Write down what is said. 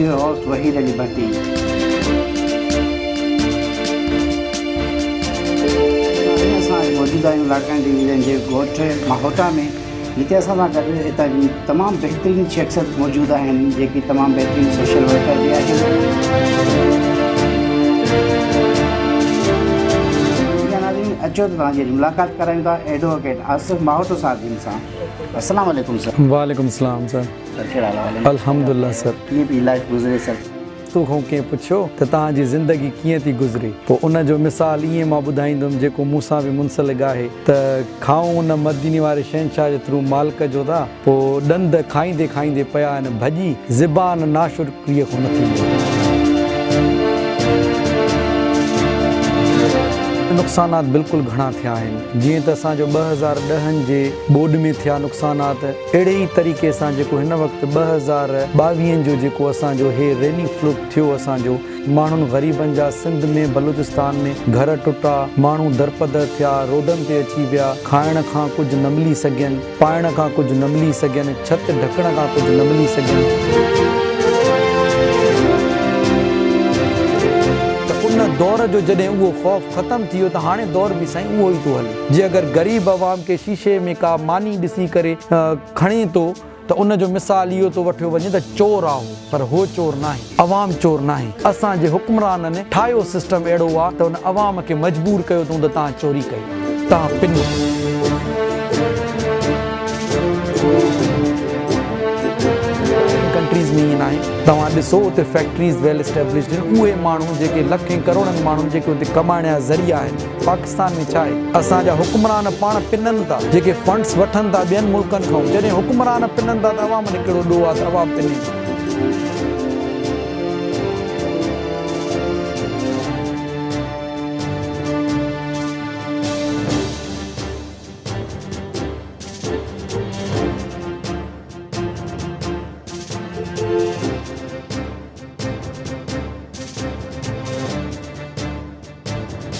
your host Wahid Ali Bhatti. मौजूदा लाड़कान division के ॻोठ माहोटा में जिते असां सां गॾु हितां जी तमामु बहितरीनु शख़्सियत मौजूदु आहिनि जेकी तमामु बहितरीनु सोशल वर्कर बि आहिनि। अचो त तव्हांजी मुलाक़ात करायूं था एडवोकेट आसिफ माहोटो साहिब सां। अस्सलाम वालेकुम सर। वालेकुम सलाम सर। सर कहिड़ा हाल आहे? अल्हम्दुलिल्लाह सर। कीअं पई लाइफ गुज़रे सर? तूं खां कंहिं पुछियो त तव्हांजी ज़िंदगी कीअं थी गुज़रे, पोइ उन जो मिसाल ईअं मां ॿुधाईंदुमि जेको मूंसां बि मुंसलिक आहे त खाऊं उन मदीने वारे शहंशाह जे थ्रू मालिक जो था, पोइ ॾंद खाईंदे खाईंदे पिया आहिनि भॼी, ज़िबान नाशुक्रीअ खां न थींदी। नुक़सानात बिल्कुलु घणा थिया आहिनि, जीअं त असांजो 2010 जे बोर्ड में थिया नुक़सानात, अहिड़े ई तरीक़े सां जेको हिन वक़्तु 2022 जो जेको असांजो हे रेनी फ्लड थियो, असांजो माण्हुनि ग़रीबनि जा सिंध में बलूचिस्तान में घर टुटा, माण्हू दरपदर थिया, रोडनि ते अची विया, खाइण खां कुझु न मिली सघनि, पाइण खां कुझु न मिली सघनि, छत ढकण खां कुझु न मिली सघनि। उन दौर जो जॾहिं उहो ख़ौफ़ ख़तमु थी वियो त हाणे दौर बि साईं उहो ई थो हले। जे अगरि ग़रीब अवाम खे शीशे में का मानी ॾिसी करे खणे थो त उन जो मिसाल इहो थो वठियो वञे त चोर आहे, पर हो चोर न आहे, अवाम चोर न आहे। असांजे हुक्मराननि ठाहियो सिस्टम अहिड़ो आहे त उन अवाम खे मजबूर कयो अथऊं त तव्हां चोरी कयो, तव्हां पिनो। कंट्रीज़ में ईअं न आहे। तव्हां ॾिसो उते फैक्ट्रीज़ वेल एस्टेब्लिश्ड आहिनि, उहे माण्हू जेके लखें करोड़नि माण्हुनि जेके उते कमाइण जा ज़रिया आहिनि। पाकिस्तान में छा आहे, असांजा हुक्मरान पाण पिननि था, जेके फंड्स वठनि था ॿियनि मुल्कनि खां, जॾहिं हुक्मरान पिननि था त अवाम खे कहिड़ो ॾोह आहे त अवाम पिने।